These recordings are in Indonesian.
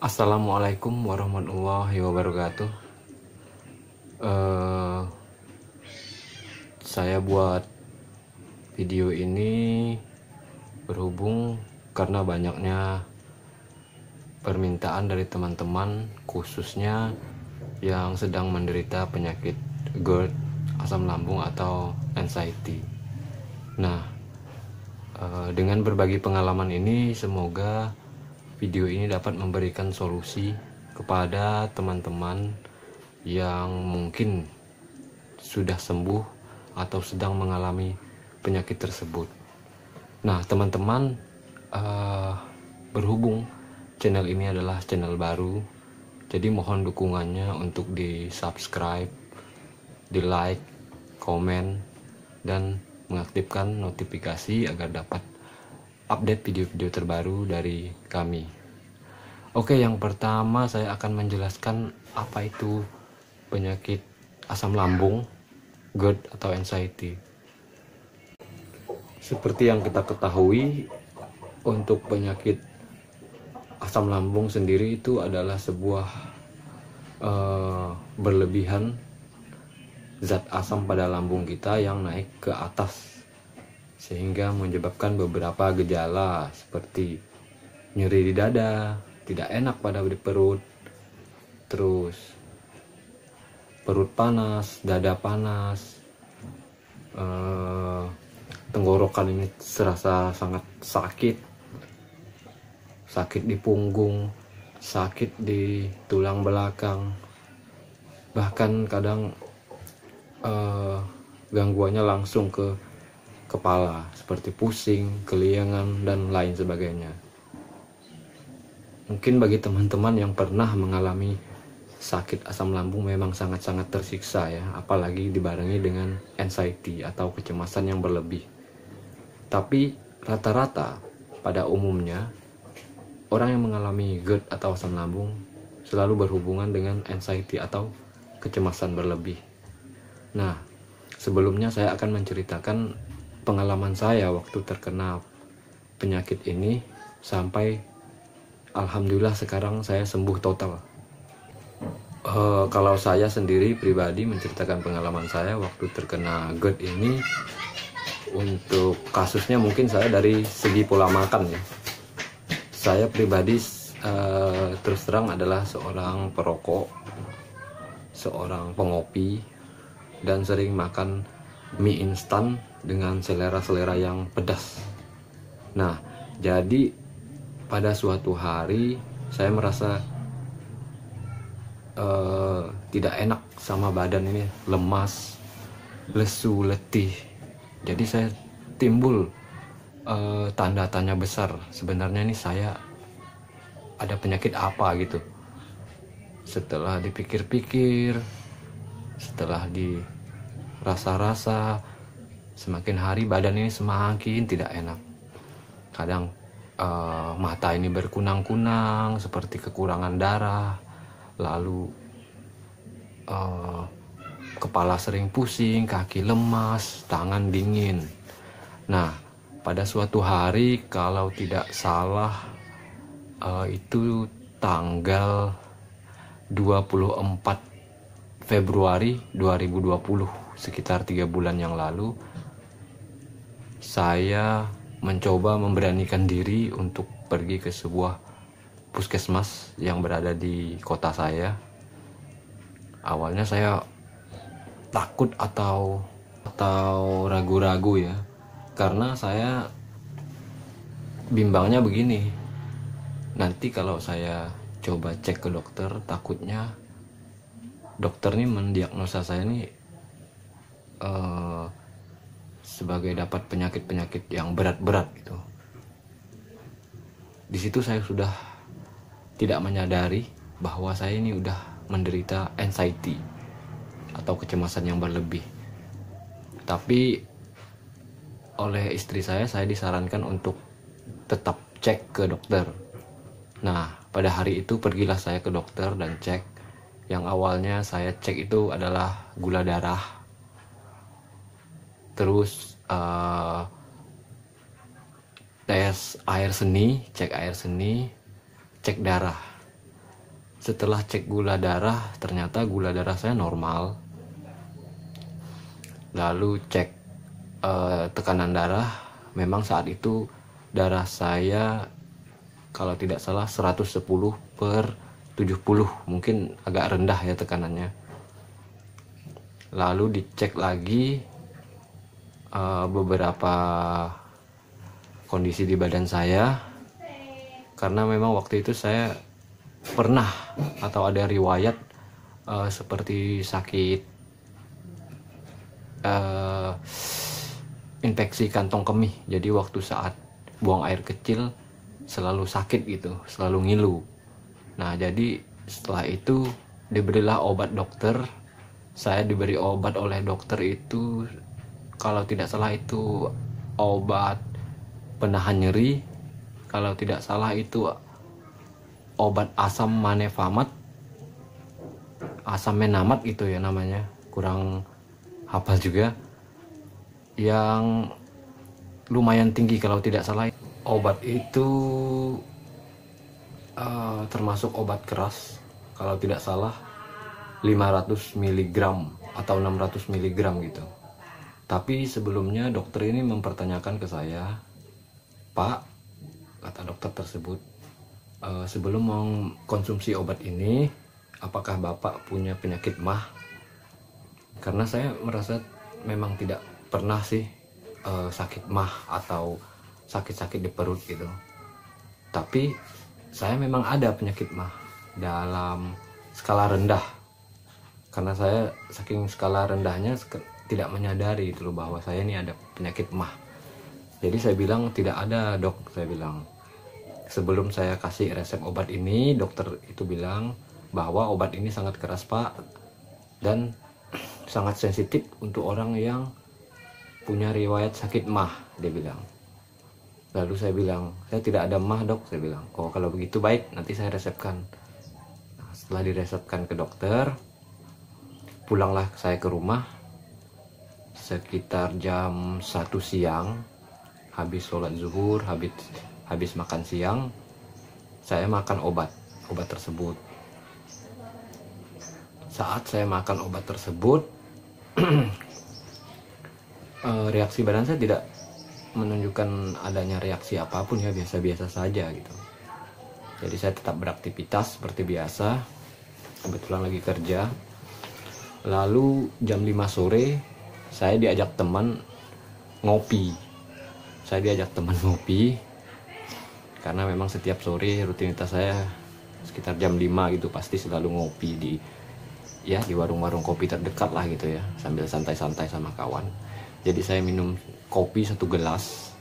Assalamualaikum warahmatullahi wabarakatuh. Eh, saya buat video ini berhubung karena banyaknya permintaan dari teman-teman, khususnya yang sedang menderita penyakit GERD, asam lambung atau anxiety. Nah, dengan berbagi pengalaman ini, semoga video ini dapat memberikan solusi kepada teman-teman yang mungkin sudah sembuh atau sedang mengalami penyakit tersebut. Nah, teman-teman, berhubung channel ini adalah channel baru, jadi mohon dukungannya untuk di subscribe, di like, komen, dan mengaktifkan notifikasi agar dapat update video-video terbaru dari kami. Oke, yang pertama saya akan menjelaskan apa itu penyakit asam lambung, GERD atau anxiety. Seperti yang kita ketahui, untuk penyakit asam lambung sendiri itu adalah sebuah berlebihan zat asam pada lambung kita yang naik ke atas, sehingga menyebabkan beberapa gejala seperti nyeri di dada, tidak enak pada perut, terus perut panas, dada panas, tenggorokan ini serasa sangat sakit di punggung, sakit di tulang belakang, bahkan kadang gangguannya langsung ke kepala seperti pusing, keliengan, dan lain sebagainya. Mungkin bagi teman-teman yang pernah mengalami sakit asam lambung memang sangat-sangat tersiksa ya, apalagi dibarengi dengan anxiety atau kecemasan yang berlebih. Tapi rata-rata pada umumnya orang yang mengalami GERD atau asam lambung selalu berhubungan dengan anxiety atau kecemasan berlebih. Nah, sebelumnya saya akan menceritakan pengalaman saya waktu terkena penyakit ini sampai alhamdulillah sekarang saya sembuh total. Kalau saya sendiri pribadi menceritakan pengalaman saya waktu terkena GERD ini, untuk kasusnya mungkin saya dari segi pola makan ya. Saya pribadi terus terang adalah seorang perokok, seorang pengopi, dan sering makan mie instan dengan selera-selera yang pedas. Nah, jadi pada suatu hari saya merasa tidak enak sama badan ini, lemas, lesu, letih. Jadi saya timbul tanda tanya besar, sebenarnya ini saya ada penyakit apa gitu. Setelah dipikir-pikir, setelah dirasa-rasa, semakin hari badan ini semakin tidak enak. Kadang mata ini berkunang-kunang seperti kekurangan darah, lalu kepala sering pusing, kaki lemas, tangan dingin. Nah, pada suatu hari kalau tidak salah itu tanggal 24 Februari 2020, sekitar 3 bulan yang lalu, saya mencoba memberanikan diri untuk pergi ke sebuah puskesmas yang berada di kota saya. Awalnya saya takut atau ragu-ragu ya, karena saya bimbangnya begini, nanti kalau saya coba cek ke dokter, takutnya dokter ini mendiagnosa saya ini sebagai dapat penyakit-penyakit yang berat-berat gitu. Di situ saya sudah tidak menyadari bahwa saya ini udah menderita anxiety atau kecemasan yang berlebih. Tapi oleh istri saya disarankan untuk tetap cek ke dokter. Nah, pada hari itu pergilah saya ke dokter dan cek. Yang awalnya saya cek itu adalah gula darah, terus tes air seni, cek air seni, cek darah. Setelah cek gula darah, ternyata gula darah saya normal. Lalu cek tekanan darah, memang saat itu darah saya kalau tidak salah 110/70, mungkin agak rendah ya tekanannya. Lalu dicek lagi beberapa kondisi di badan saya, karena memang waktu itu saya pernah atau ada riwayat seperti sakit infeksi kantong kemih. Jadi waktu saat buang air kecil selalu sakit gitu, selalu ngilu. Nah, jadi setelah itu diberilah obat dokter. Saya diberi obat oleh dokter itu, kalau tidak salah itu obat penahan nyeri, kalau tidak salah itu obat asam manefamat, asam menamat gitu ya namanya, kurang hafal juga, yang lumayan tinggi kalau tidak salah. Obat itu termasuk obat keras, kalau tidak salah 500 mg atau 600 mg gitu. Tapi sebelumnya dokter ini mempertanyakan ke saya, "Pak," kata dokter tersebut, "sebelum mau konsumsi obat ini, apakah Bapak punya penyakit MAH?" Karena saya merasa memang tidak pernah sih sakit MAH atau sakit-sakit di perut gitu. Tapi saya memang ada penyakit MAH dalam skala rendah. Karena saya saking skala rendahnya tidak menyadari itu loh bahwa saya ini ada penyakit MAH. Jadi saya bilang, "Tidak ada, Dok," saya bilang. Sebelum saya kasih resep obat ini, dokter itu bilang bahwa obat ini sangat keras, Pak, dan sangat sensitif untuk orang yang punya riwayat sakit MAH, dia bilang. Lalu saya bilang, "Saya tidak ada MAH, Dok," saya bilang. "Oh, kalau begitu baik, nanti saya resepkan." Nah, setelah diresepkan ke dokter, pulanglah saya ke rumah sekitar jam 1 siang, habis sholat zuhur, habis makan siang, saya makan obat tersebut. Saat saya makan obat tersebut, reaksi badan saya tidak menunjukkan adanya reaksi apapun ya, biasa-biasa saja gitu. Jadi saya tetap beraktivitas seperti biasa, kebetulan lagi kerja. Lalu jam 5 sore saya diajak teman ngopi. Karena memang setiap sore rutinitas saya sekitar jam 5 gitu pasti selalu ngopi di warung-warung kopi terdekat lah gitu ya, sambil santai-santai sama kawan. Jadi saya minum kopi satu gelas.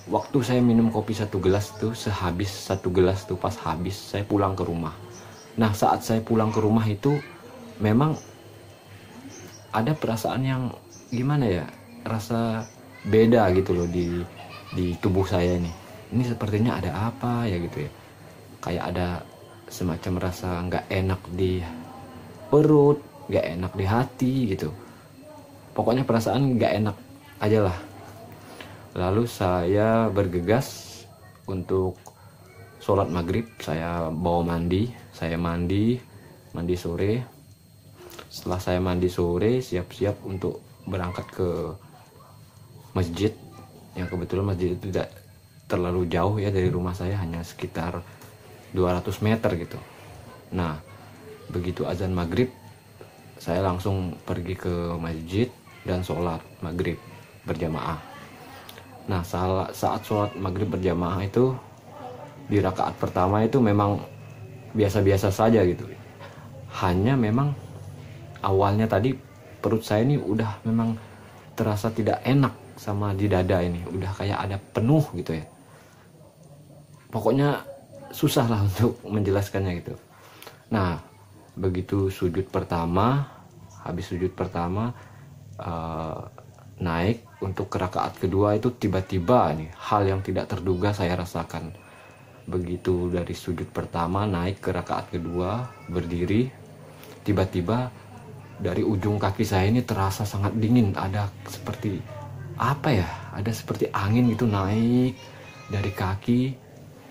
Waktu saya minum kopi satu gelas tuh, sehabis satu gelas tuh, pas habis saya pulang ke rumah. Nah, saat saya pulang ke rumah itu memang ada perasaan yang gimana ya, rasa beda gitu loh di tubuh saya ini. Ini sepertinya ada apa ya gitu ya. Kayak ada semacam rasa nggak enak di perut, nggak enak di hati gitu. Pokoknya perasaan nggak enak aja lah. Lalu saya bergegas untuk sholat maghrib. Saya bawa mandi, saya mandi sore. Setelah saya mandi sore, siap-siap untuk berangkat ke masjid. Yang kebetulan masjid itu tidak terlalu jauh ya dari rumah saya, hanya sekitar 200 meter gitu. Nah, begitu azan maghrib, saya langsung pergi ke masjid dan sholat maghrib berjamaah. Nah, saat sholat maghrib berjamaah itu, di rakaat pertama itu memang biasa-biasa saja gitu. Hanya memang awalnya tadi perut saya ini udah memang terasa tidak enak sama di dada ini, udah kayak ada penuh gitu ya. Pokoknya susah lah untuk menjelaskannya gitu. Nah, begitu sujud pertama, habis sujud pertama naik untuk ke rakaat kedua, itu tiba-tiba nih hal yang tidak terduga saya rasakan. Begitu dari sujud pertama naik ke rakaat kedua, berdiri, tiba-tiba dari ujung kaki saya ini terasa sangat dingin. Ada seperti apa ya, ada seperti angin gitu naik dari kaki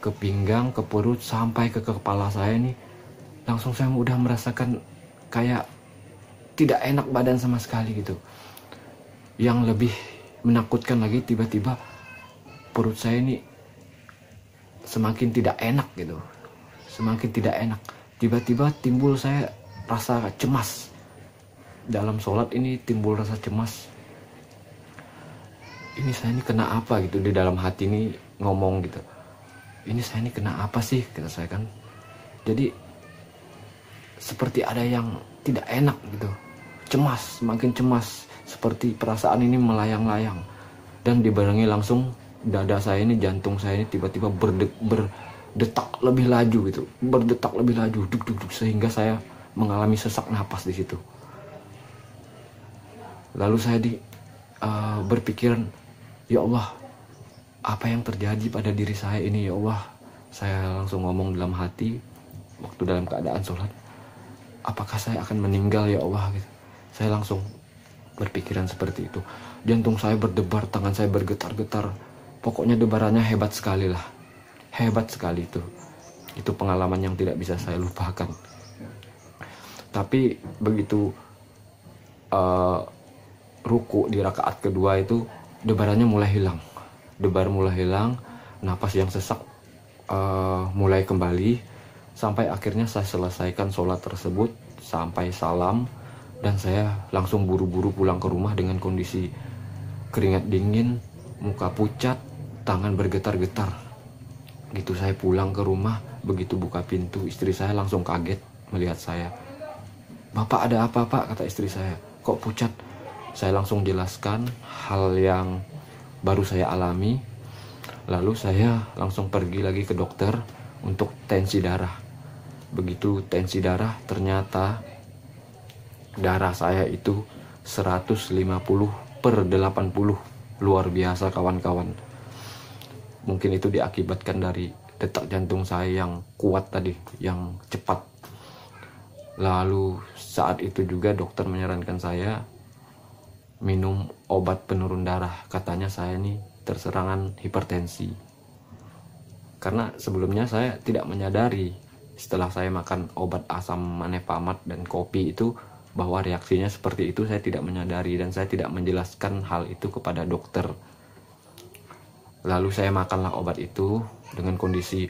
ke pinggang, ke perut, sampai ke kepala saya nih. Langsung saya udah merasakan kayak tidak enak badan sama sekali gitu. Yang lebih menakutkan lagi, tiba-tiba perut saya ini semakin tidak enak gitu. Semakin tidak enak. Tiba-tiba timbul saya rasa cemas. Dalam sholat ini timbul rasa cemas. Ini saya ini kena apa gitu, di dalam hati ini ngomong gitu. Ini saya ini kena apa sih, kata saya kan. Jadi seperti ada yang tidak enak gitu. Cemas, semakin cemas. Seperti perasaan ini melayang-layang. Dan dibarengi langsung dada saya ini, jantung saya ini tiba-tiba berdetak lebih laju gitu. Berdetak lebih laju, duk, sehingga saya mengalami sesak napas di situ. Lalu saya berpikiran, ya Allah, apa yang terjadi pada diri saya ini, ya Allah. Saya langsung ngomong dalam hati waktu dalam keadaan sholat, apakah saya akan meninggal ya Allah gitu. Saya langsung berpikiran seperti itu. Jantung saya berdebar, tangan saya bergetar-getar. Pokoknya debarannya hebat sekali lah. Hebat sekali itu. Itu pengalaman yang tidak bisa saya lupakan. Tapi begitu ruku di rakaat kedua itu, debarannya mulai hilang. Debar mulai hilang, napas yang sesak mulai kembali, sampai akhirnya saya selesaikan sholat tersebut sampai salam, dan saya langsung buru-buru pulang ke rumah dengan kondisi keringat dingin, muka pucat, tangan bergetar-getar. Gitu saya pulang ke rumah, begitu buka pintu, istri saya langsung kaget melihat saya. Bapak, ada apa Pak? Kata istri saya. Kok pucat? Saya langsung jelaskan hal yang baru saya alami. Lalu saya langsung pergi lagi ke dokter untuk tensi darah. Begitu tensi darah, ternyata darah saya itu 150/80. Luar biasa kawan-kawan. Mungkin itu diakibatkan dari detak jantung saya yang kuat tadi, yang cepat. Lalu saat itu juga dokter menyarankan saya minum obat penurun darah. Katanya saya ini terserangan hipertensi. Karena sebelumnya saya tidak menyadari, setelah saya makan obat asam manepamat dan kopi itu, bahwa reaksinya seperti itu. Saya tidak menyadari dan saya tidak menjelaskan hal itu kepada dokter. Lalu saya makanlah obat itu dengan kondisi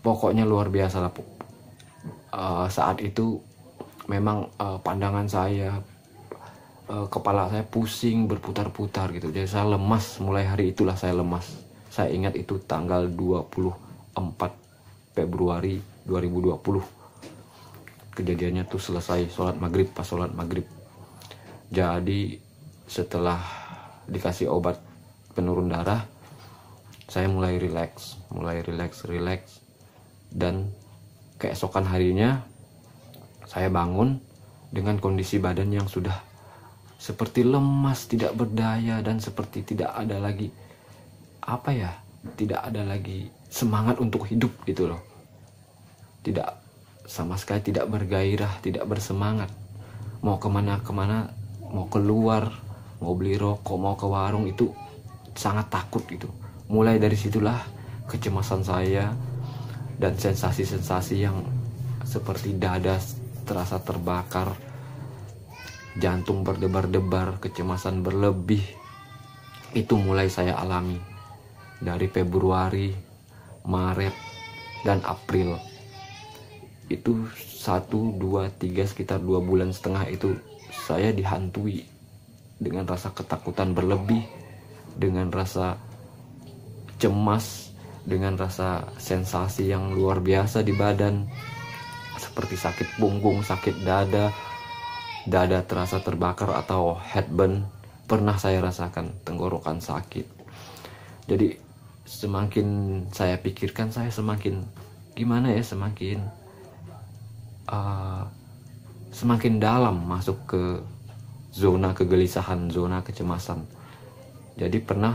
pokoknya luar biasa lah. Saat itu memang pandangan saya, kepala saya pusing, berputar-putar gitu. Jadi saya lemas, mulai hari itulah saya lemas. Saya ingat itu tanggal 24 Februari 2020. Kejadiannya tuh selesai sholat maghrib, pas sholat maghrib. Jadi setelah dikasih obat penurun darah, saya mulai rileks. Dan keesokan harinya saya bangun dengan kondisi badan yang sudah seperti lemas, tidak berdaya, dan seperti tidak ada lagi tidak ada lagi semangat untuk hidup gitu loh. Tidak, sama sekali tidak bergairah, tidak bersemangat. Mau kemana-kemana, mau keluar, mau beli rokok, mau ke warung, itu sangat takut gitu. Mulai dari situlah kecemasan saya dan sensasi-sensasi yang seperti dada terasa terbakar, jantung berdebar-debar, kecemasan berlebih, itu mulai saya alami dari Februari, Maret, dan April. Itu 1, 2, 3, sekitar 2,5 bulan itu saya dihantui dengan rasa ketakutan berlebih, dengan rasa cemas, dengan rasa sensasi yang luar biasa di badan, seperti sakit punggung, sakit dada terasa terbakar atau headburn. Pernah saya rasakan tenggorokan sakit. Jadi semakin saya pikirkan, saya semakin semakin dalam masuk ke zona kegelisahan, zona kecemasan. Jadi pernah